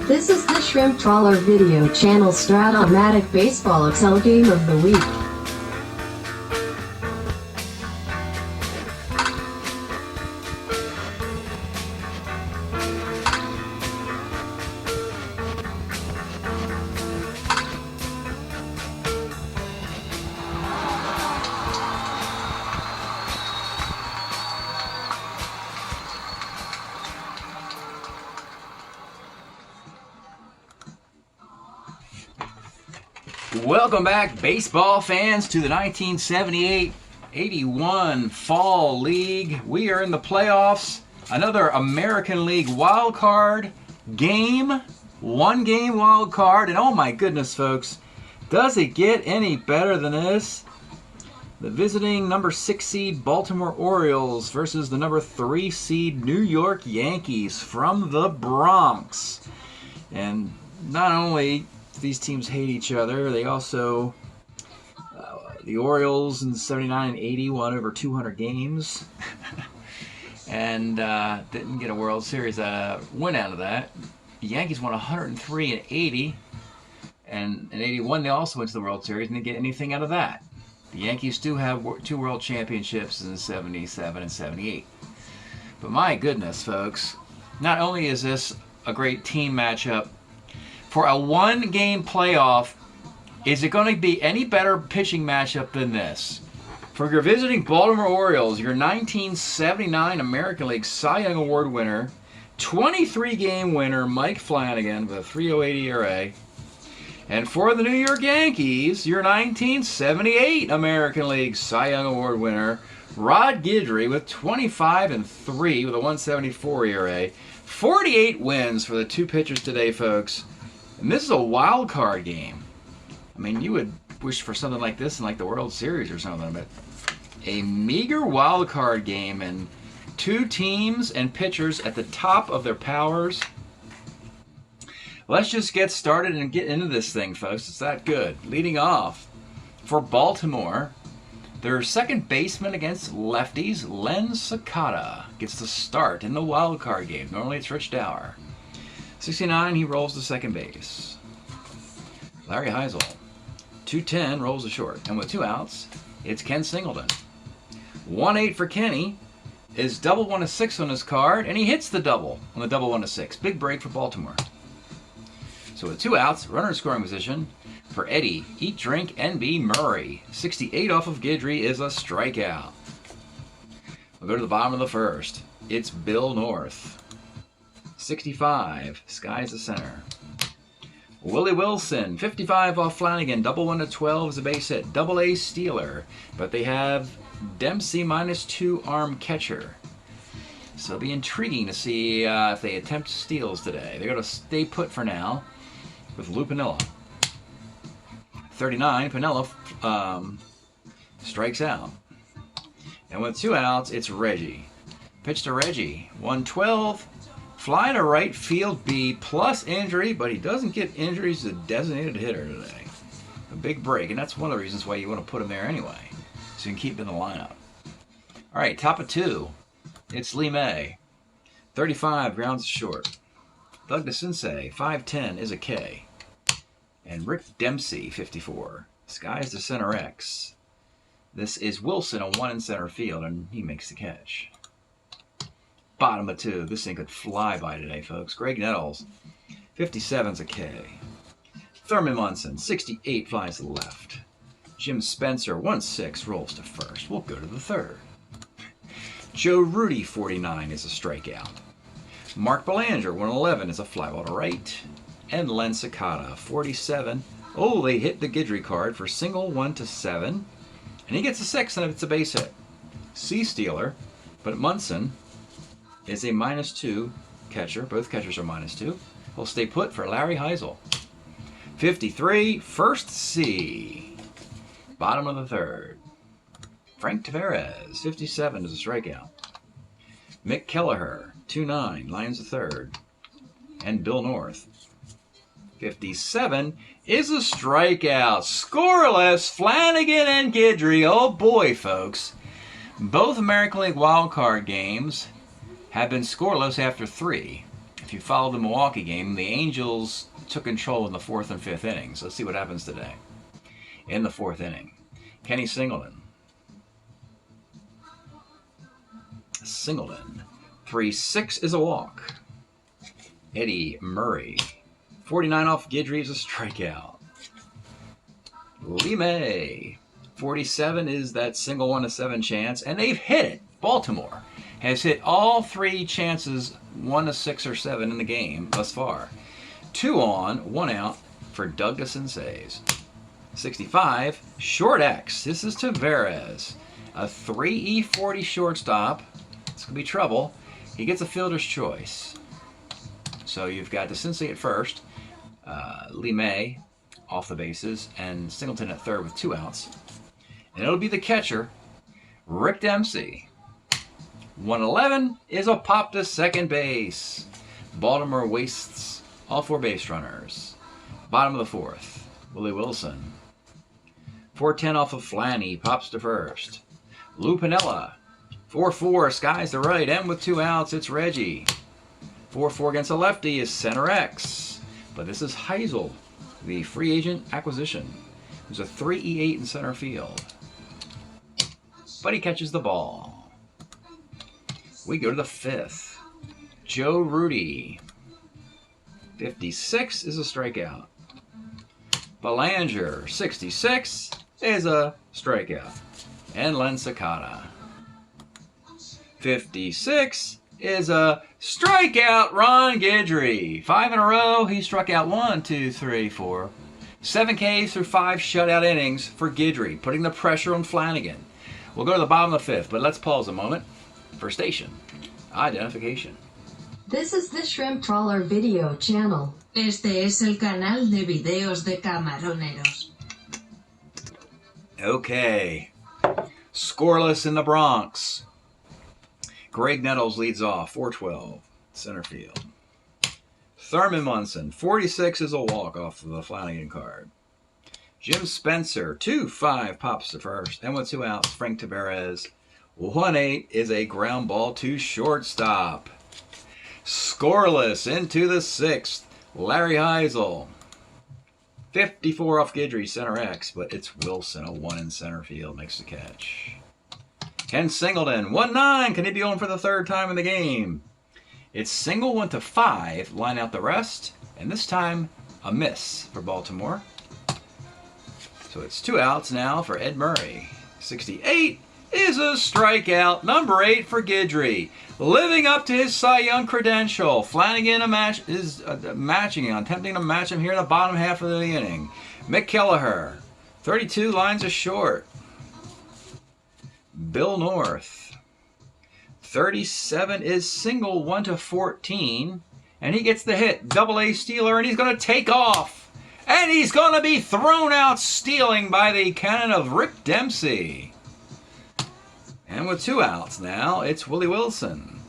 This is the Shrimp Trawler video channel Strat-O-Matic Baseball EXCEL Game of the Week. Welcome back, baseball fans, to the 1978-81 Fall League. We are in the playoffs. Another American League wild card game. One game wild card. And oh my goodness, folks, does it get any better than this? The visiting number 6 seed Baltimore Orioles versus the number 3 seed New York Yankees from the Bronx. And not only these teams hate each other, they also, the Orioles in 79 and 80 won over 200 games and didn't get a World Series win out of that. The Yankees won 103 and 80, and in 81 they also went to the World Series and didn't get anything out of that. The Yankees do have 2 World Championships in 77 and 78. But my goodness, folks, not only is this a great team matchup, for a one-game playoff, is it going to be any better pitching matchup than this? For your visiting Baltimore Orioles, your 1979 American League Cy Young Award winner, 23-game winner Mike Flanagan with a 3.08 ERA. And for the New York Yankees, your 1978 American League Cy Young Award winner, Rod Guidry with 25 and 3 with a 1.74 ERA. 48 wins for the 2 pitchers today, folks. And this is a wild card game. I mean, you would wish for something like this in like the World Series or something, but a meager wild card game and 2 teams and pitchers at the top of their powers. Let's just get started and get into this thing, folks. It's that good. Leading off for Baltimore, their second baseman against lefties, Len Sakata, gets the start in the wild card game. Normally it's Rich Dower. 69, he rolls to second base. Larry Heisel, 210, rolls to short. And with 2 outs, it's Ken Singleton. 1-8 for Kenny is double 1-6 on his card, and he hits the double on the double 1-6. Big break for Baltimore. So with 2 outs, runner in scoring position for Eddie, Eat, Drink, NB Murray. 68 off of Guidry is a strikeout. We'll go to the bottom of the first. It's Bill North. 65, Sky's the center. Willie Wilson, 55 off Flanagan, double 1-12 is a base hit, double A stealer, but they have Dempsey -2 arm catcher. So it'll be intriguing to see if they attempt steals today. They're going to stay put for now with Lou Piniella. 39, Piniella strikes out. And with 2 outs, it's Reggie. Pitch to Reggie, 112. Fly to right field, B plus injury, but he doesn't get injuries as a designated hitter today. A big break, and that's one of the reasons why you want to put him there anyway, so you can keep him in the lineup. All right, top of 2, it's Lee May. 35, grounds short. Doug DeCinces, 5'10", is a K. And Rick Dempsey, 54. Sky's the center X. This is Wilson, a 1 in center field, and he makes the catch. Bottom of 2. This thing could fly by today, folks. Greg Nettles, 57's a K. Thurman Munson, 68, flies to the left. Jim Spencer, 1-6, rolls to first. We'll go to the third. Joe Rudy, 49, is a strikeout. Mark Belanger, 111, is a fly ball to right. And Len Sakata, 47. Oh, they hit the Guidry card for single 1-7. And he gets a 6, and it's a base hit. C stealer, but Munson is a -2 catcher. Both catchers are -2. We'll stay put for Larry Heisel. 53, first C. Bottom of the third. Frank Tavares, 57, is a strikeout. Mick Kelleher, 2-9, lines the third. And Bill North, 57, is a strikeout. Scoreless, Flanagan and Guidry. Oh boy, folks. Both American League wildcard games have been scoreless after 3. if you follow the Milwaukee game, the Angels took control in the 4th and 5th innings. Let's see what happens today. In the 4th inning, Kenny Singleton. 3-6 is a walk. Eddie Murray. 49 off Guidry is a strikeout. Lee May. 47 is that single 1-7 chance, and they've hit it. Baltimore has hit all 3 chances 1-6 or 7 in the game thus far. 2 on, 1 out for Doug DeCinces. 65, short X. This is Tavares. A 3E40 shortstop. It's going to be trouble. He gets a fielder's choice. So you've got DeCinces at first, Lee May off the bases, and Singleton at third with 2 outs. And it'll be the catcher, Rick Dempsey. 111 is a pop to second base. Baltimore wastes all 4 base runners. Bottom of the 4th, Willie Wilson. 410 off of Flanny, pops to first. Lou Piniella. 4-4, skies to right, and with 2 outs, it's Reggie. 4-4 against a lefty is center X. But this is Heisel, the free agent acquisition. There's a 3E8 in center field. But he catches the ball. We go to the 5th. Joe Rudy. 56 is a strikeout. Belanger, 66 is a strikeout. And Len Sakata. 56 is a strikeout. Ron Guidry. 5 in a row. He struck out 1, 2, 3, 4. 7 Ks through 5 shutout innings for Guidry, putting the pressure on Flanagan. We'll go to the bottom of the 5th, but let's pause a moment for station identification. This is the Shrimp Trawler video channel. Este es el canal de videos de camaroneros. Okay. Scoreless in the Bronx. Greg Nettles leads off, 412, center field. Thurman Munson, 46 is a walk off of the Flanagan card. Jim Spencer, 2-5, pops to first. And with 2 outs, Frank Tavares. 1-8 is a ground ball to shortstop. Scoreless into the 6th, Larry Heisel. 54 off Guidry, center X, but it's Wilson, a 1 in center field, makes the catch. Ken Singleton, 1-9, can he be on for the 3rd time in the game? It's single 1 to 5, line out the rest, and this time a miss for Baltimore. So it's 2 outs now for Ed Murray. 68 is a strikeout. Number 8 for Guidry. Living up to his Cy Young credential. Flanagan is attempting to match him here in the bottom half of the inning. Mick Kelleher, 32 lines of short. Bill North, 37 is single 1 to 14. And he gets the hit. Double-A stealer, and he's going to take off. And he's going to be thrown out stealing by the cannon of Rick Dempsey. And with 2 outs now, it's Willie Wilson.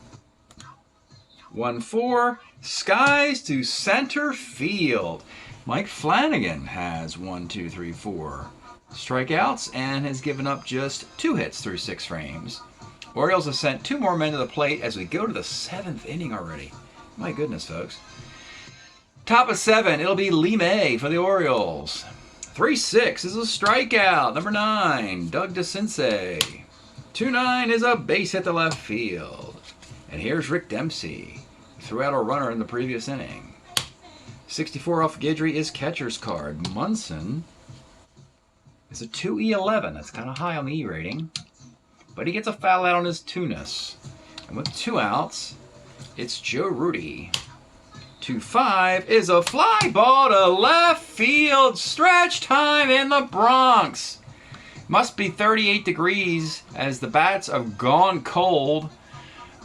1-4, skies to center field. Mike Flanagan has 1, 2, 3, 4 strikeouts and has given up just 2 hits through 6 frames. Orioles have sent 2 more men to the plate as we go to the 7th inning already. My goodness, folks. Top of 7, it'll be Lee May for the Orioles. 3-6 is a strikeout. Number 9, Doug DeCinces. 2-9 is a base hit to left field. And here's Rick Dempsey. He threw out a runner in the previous inning. 64 off Guidry is catcher's card. Munson is a 2E11. That's kind of high on the E rating. But he gets a foul out on his 2-ness. And with 2 outs, it's Joe Rudy. 2-5 is a fly ball to left field. Stretch time in the Bronx. Must be 38 degrees as the bats have gone cold.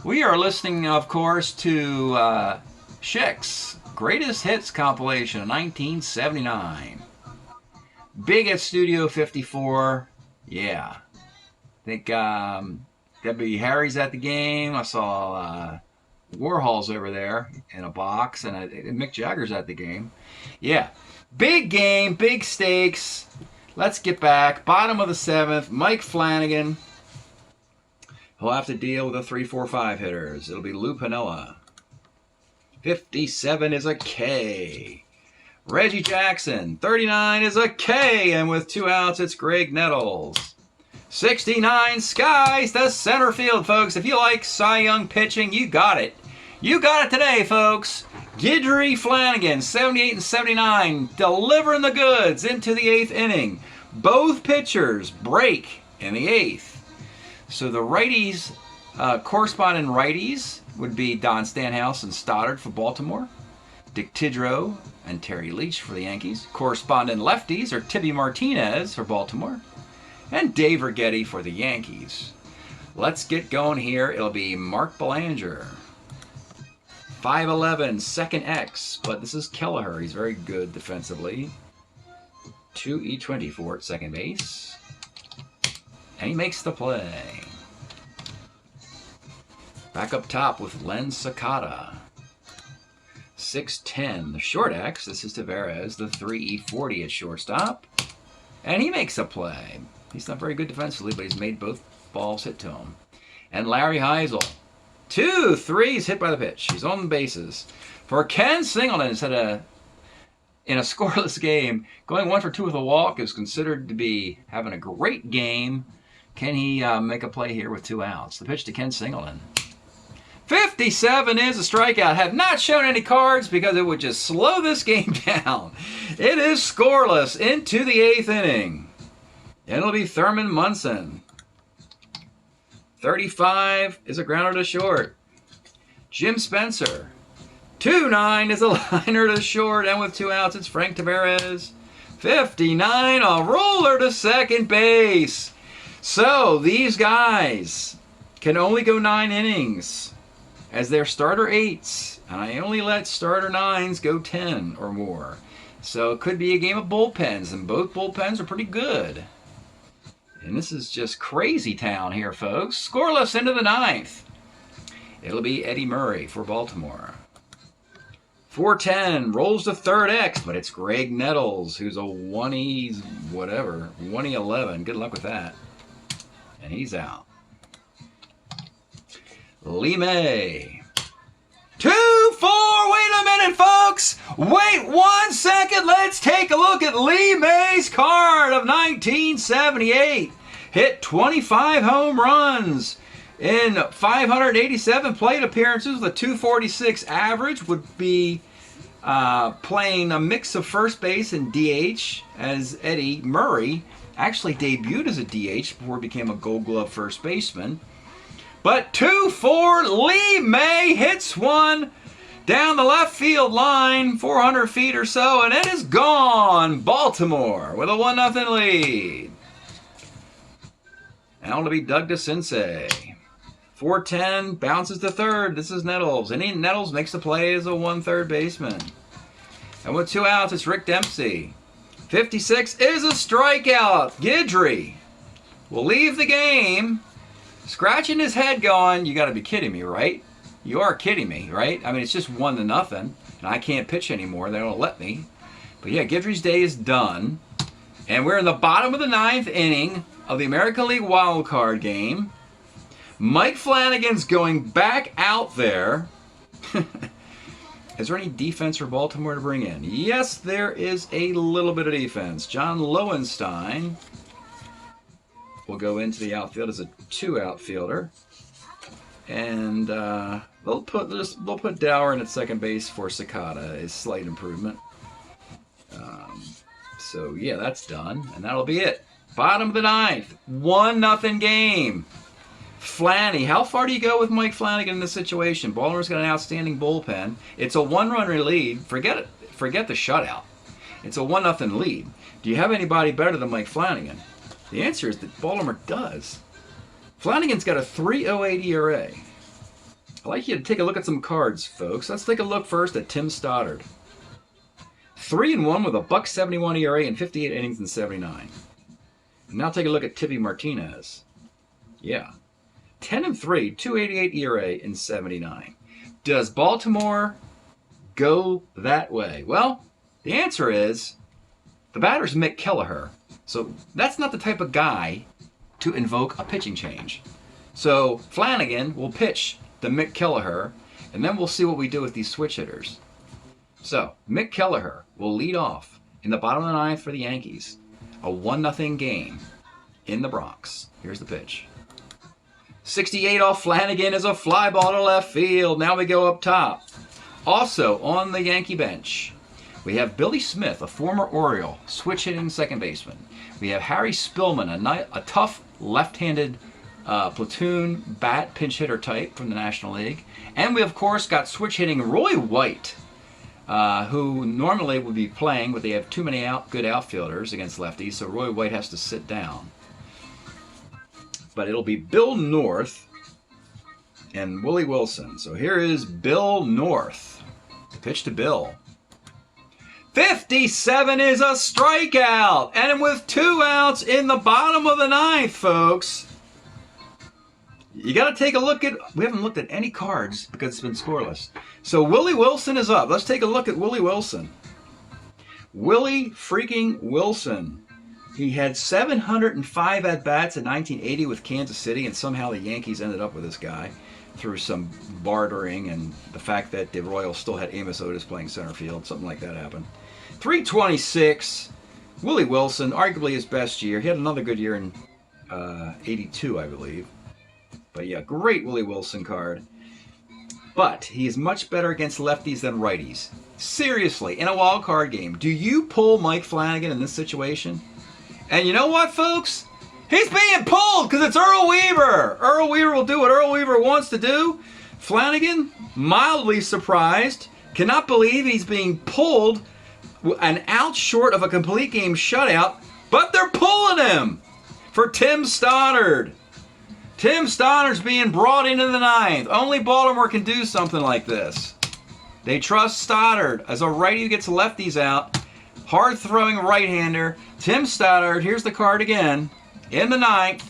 We are listening, of course, to Schick's Greatest Hits compilation of 1979. Big at Studio 54. Yeah. I think W. Harry's at the game. I saw Warhol's over there in a box, and Mick Jagger's at the game. Yeah. Big game, big stakes. Let's get back. Bottom of the 7th, Mike Flanagan. He'll have to deal with the 3-4-5 hitters. It'll be Lou Piniella. 57 is a K. Reggie Jackson, 39 is a K, and with 2 outs, it's Greg Nettles. 69, skies the center field, folks. If you like Cy Young pitching, you got it. You got it today, folks. Guidry Flanagan, 78 and 79, delivering the goods into the 8th inning. Both pitchers break in the 8th. So the righties, corresponding righties, would be Don Stanhouse and Stoddard for Baltimore. Dick Tidrow and Terry Leach for the Yankees. Corresponding lefties are Tibby Martinez for Baltimore and Dave Righetti for the Yankees. Let's get going here. It'll be Mark Belanger. 5'11", second X, but this is Kelleher. He's very good defensively. 2E24 at second base. And he makes the play. Back up top with Len Sakata. 6'10", the short X. This is Tavares, the 3E40 at shortstop. And he makes a play. He's not very good defensively, but he's made both balls hit to him. And Larry Heisel. 2 threes hit by the pitch. He's on the bases. For Ken Singleton, in a scoreless game, going 1 for 2 with a walk is considered to be having a great game. Can he make a play here with 2 outs? The pitch to Ken Singleton. 57 is a strikeout. Have not shown any cards because it would just slow this game down. It is scoreless into the 8th inning. And it'll be Thurman Munson. 35 is a grounder to short. Jim Spencer. 2-9 is a liner to short. And with 2 outs, it's Frank Tavares. 59, a roller to second base. So these guys can only go 9 innings as their starter 8s. And I only let starter 9s go 10 or more. So it could be a game of bullpens, and both bullpens are pretty good. And this is just crazy town here, folks. Scoreless into the 9th. It'll be Eddie Murray for Baltimore. 410 rolls to third X, but it's Greg Nettles, who's a 1E whatever, 1E11. Good luck with that. And he's out. Lee May. 2-4. Wait a minute, folks. Wait 1 second. Let's take a look at Lee May's card of 1978. Hit 25 home runs in 587 plate appearances with a 246 average. Would be playing a mix of first base and DH, as Eddie Murray actually debuted as a DH before he became a Gold Glove first baseman. But 2-4, Lee May hits one down the left field line, 400 feet or so, and it is gone. Baltimore with a 1-0 lead. Now to be Doug DeCinces. 410 bounces to third. This is Nettles. And Nettles makes the play as a 1/3 baseman. And with 2 outs, it's Rick Dempsey. 56 is a strikeout. Guidry will leave the game, scratching his head going, you got to be kidding me, right? You are kidding me, right? I mean, it's just 1-0, and I can't pitch anymore. They don't let me. But yeah, Guidry's day is done. And we're in the bottom of the 9th inning of the American League Wildcard game. Mike Flanagan's going back out there. Is there any defense for Baltimore to bring in? Yes, there is a little bit of defense. John Lowenstein will go into the outfield as a 2 outfielder. And they'll put Dower in at second base for Sakata, a slight improvement. So yeah, that's done, and that'll be it. Bottom of the 9th, 1-0 game. Flanny, how far do you go with Mike Flanagan in this situation? Baltimore's got an outstanding bullpen. It's a 1-run lead. Forget it. Forget the shutout. It's a 1-0 lead. Do you have anybody better than Mike Flanagan? The answer is that Baltimore does. Flanagan's got a 3.08 ERA. I'd like you to take a look at some cards, folks. Let's take a look first at Tim Stoddard. 3-1 with a .171 ERA in 58 innings and 79. Now take a look at Tibby Martinez. Yeah. 10-3, 2.88 ERA in 79. Does Baltimore go that way? Well, the answer is the batter's Mick Kelleher. So that's not the type of guy to invoke a pitching change. So Flanagan will pitch the Mick Kelleher, And then we'll see what we do with these switch hitters. So, Mick Kelleher will lead off in the bottom of the ninth for the Yankees. A 1-0 game in the Bronx. Here's the pitch. 68 off Flanagan is a fly ball to left field. Now we go up top. Also on the Yankee bench, we have Billy Smith, a former Oriole, switch hitting second baseman. We have Harry Spillman, a tough left-handed platoon bat pinch hitter type from the National League. And we, of course, got switch hitting Roy White, who normally would be playing, but they have too many good outfielders against lefties, so Roy White has to sit down. But it'll be Bill North and Willie Wilson. So here is Bill North. Pitch to Bill. 57 is a strikeout. And with 2 outs in the bottom of the ninth, folks, you got to take a look at, we haven't looked at any cards because it's been scoreless. So Willie Wilson is up. Let's take a look at Willie Wilson. Willie freaking Wilson. He had 705 at-bats in 1980 with Kansas City, and somehow the Yankees ended up with this guy through some bartering and the fact that the Royals still had Amos Otis playing center field. Something like that happened. 326. Willie Wilson, arguably his best year. He had another good year in 82, I believe. But yeah, great Willie Wilson card. But he is much better against lefties than righties. Seriously, in a wild card game, do you pull Mike Flanagan in this situation? And you know what, folks? He's being pulled because it's Earl Weaver. Earl Weaver will do what Earl Weaver wants to do. Flanagan, mildly surprised, cannot believe he's being pulled an out short of a complete game shutout, but they're pulling him for Tim Stoddard. Tim Stoddard's being brought into the ninth. Only Baltimore can do something like this. They trust Stoddard as a righty who gets lefties out. Hard-throwing right-hander. Tim Stoddard, here's the card again, in the ninth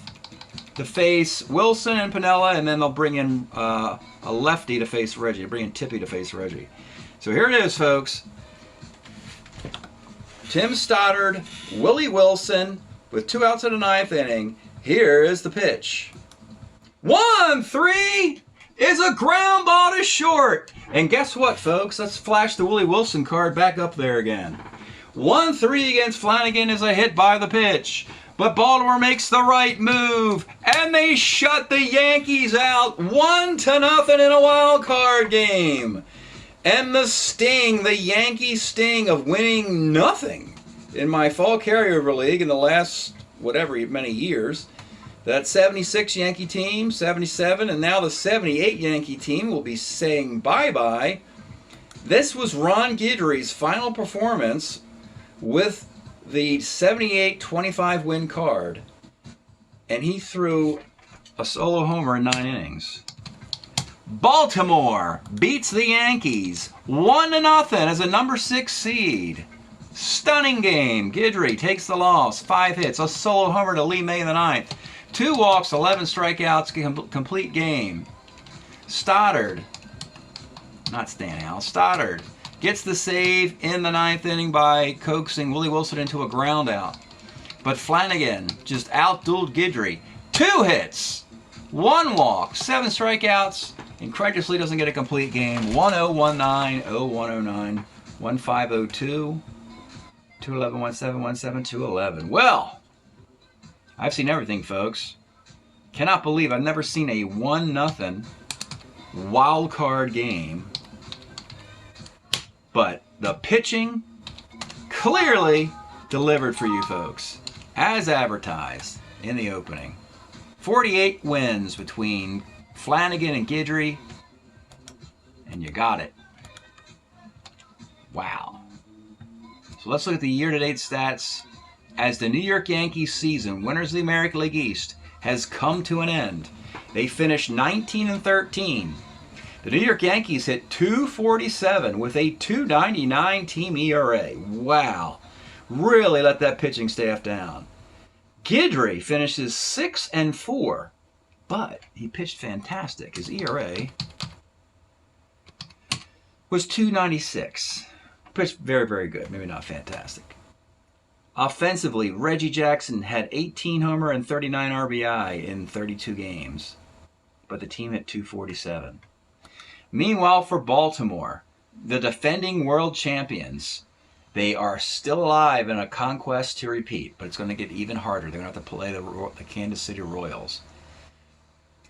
to face Wilson and Piniella, and then they'll bring in a lefty to face Reggie. They'll bring in Tippy to face Reggie. So here it is, folks. Tim Stoddard, Willie Wilson, with 2 outs in the ninth inning. Here is the pitch. 1-3 is a ground ball to short. And guess what, folks? Let's flash the Willie Wilson card back up there again. 1-3 against Flanagan is a hit by the pitch. But Baltimore makes the right move. And they shut the Yankees out 1-0 in a wild card game. And the sting, the Yankee sting of winning nothing in my fall carryover league in the last whatever many years. That 76 Yankee team, 77, and now the 78 Yankee team will be saying bye-bye. This was Ron Guidry's final performance with the 78-25 win card, and he threw a solo homer in 9 innings. Baltimore beats the Yankees 1-0 as a number 6 seed. Stunning game. Guidry takes the loss. 5 hits, a solo homer to Lee May in the ninth. 2 walks, 11 strikeouts, complete game. Stoddard, not Stanhouse, Stoddard gets the save in the ninth inning by coaxing Willie Wilson into a ground out. But Flanagan just outdueled Guidry. 2 hits, 1 walk, 7 strikeouts. Incredulously doesn't get a complete game. 1-0-1-9, 0-1-0-9, 1-5-0-2, 2-11-1-7, 1-7-2-11. Well, I've seen everything, folks. Cannot believe I've never seen a 1-0 wild card game. But the pitching clearly delivered for you folks, as advertised in the opening. 48 wins between Flanagan and Guidry, and you got it. Wow. So let's look at the year-to-date stats. As the New York Yankees season, winners of the American League East, has come to an end. They finished 19-13. The New York Yankees hit .247 with a .299 team ERA. Wow. Really let that pitching staff down. Guidry finishes 6-4, but he pitched fantastic. His ERA was .296. Pitched very, very good. Maybe not fantastic. Offensively, Reggie Jackson had 18 homer and 39 RBI in 32 games, but the team hit .247. Meanwhile, for Baltimore, the defending world champions, they are still alive in a conquest to repeat, but it's going to get even harder. They're going to have to play the Kansas City Royals.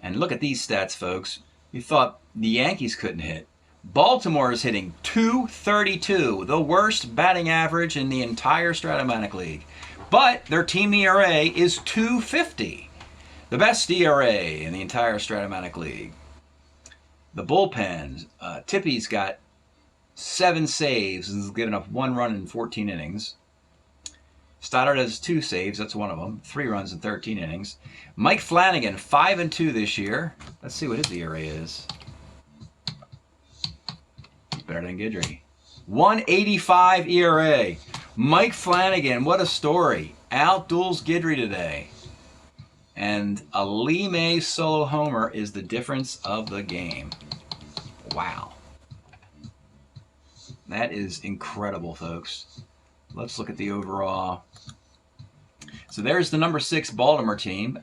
And look at these stats, folks. You thought the Yankees couldn't hit. Baltimore is hitting .232, the worst batting average in the entire Strat-O-Matic League. But their team ERA is .250, the best ERA in the entire Strat-O-Matic League. The bullpen, Tippy's got 7 saves and has given up 1 run in 14 innings. Stoddard has 2 saves, that's one of them. 3 runs in 13 innings. Mike Flanagan, 5-2 this year. Let's see what his ERA is. Better than Guidry. 1.85 ERA. Mike Flanagan, what a story. Outduels Guidry today. And a Lee May solo homer is the difference of the game. Wow. That is incredible, folks. Let's look at the overall. So there's the number 6 Baltimore team.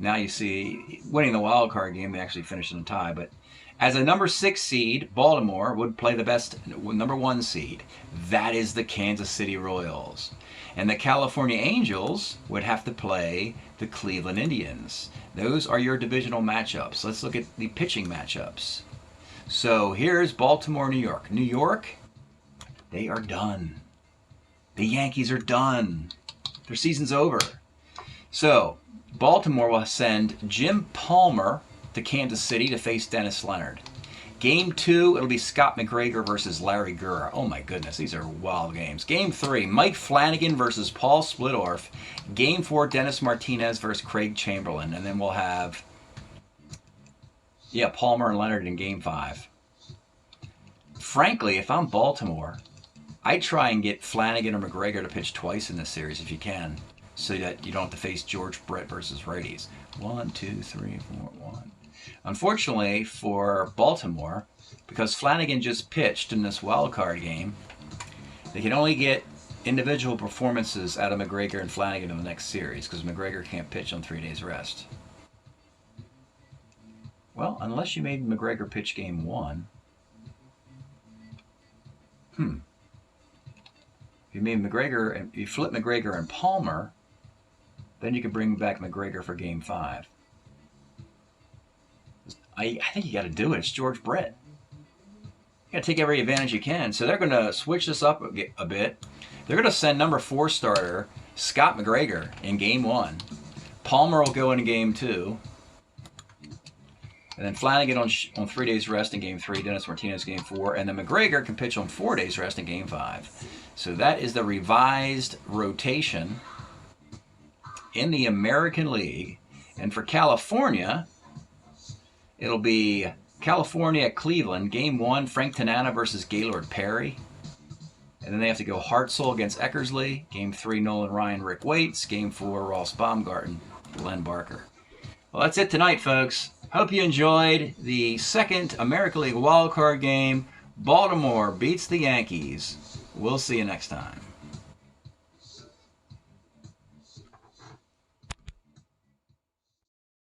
Now you see, winning the wild card game, they actually finished in a tie. But as a number 6 seed, Baltimore would play the best number 1 seed. That is the Kansas City Royals. And the California Angels would have to play the Cleveland Indians. Those are your divisional matchups. Let's look at the pitching matchups. So here's Baltimore, New York. New York, they are done. The Yankees are done. Their season's over. So Baltimore will send Jim Palmer to Kansas City to face Dennis Leonard. Game 2, it'll be Scott McGregor versus Larry Gurr. Oh my goodness, these are wild games. Game 3, Mike Flanagan versus Paul Splittorff. Game 4, Dennis Martinez versus Craig Chamberlain. And then we'll have, Palmer and Leonard in Game 5. Frankly, if I'm Baltimore, I'd try and get Flanagan or McGregor to pitch twice in this series if you can, so that you don't have to face George Brett versus righties. 1, 2, 3, 4, 1. Unfortunately for Baltimore, because Flanagan just pitched in this wild card game, they can only get individual performances out of McGregor and Flanagan in the next series, because McGregor can't pitch on 3 days rest. Well, unless you made McGregor pitch Game 1. If you made McGregor, and you flip McGregor and Palmer, then you can bring back McGregor for Game 5. I think you got to do it. It's George Brett. You got to take every advantage you can. So they're going to switch this up a bit. They're going to send number 4 starter Scott McGregor in Game 1. Palmer will go into Game 2. And then Flanagan on 3 days rest in Game 3. Dennis Martinez Game 4. And then McGregor can pitch on 4 days rest in Game 5. So that is the revised rotation in the American League. And for California, it'll be California at Cleveland. Game 1, Frank Tanana versus Gaylord Perry. And then they have to go Hartzell against Eckersley. Game 3, Nolan Ryan, Rick Waits. Game 4, Ross Baumgarten, Glenn Barker. Well, that's it tonight, folks. Hope you enjoyed the second American League wildcard game. Baltimore beats the Yankees. We'll see you next time.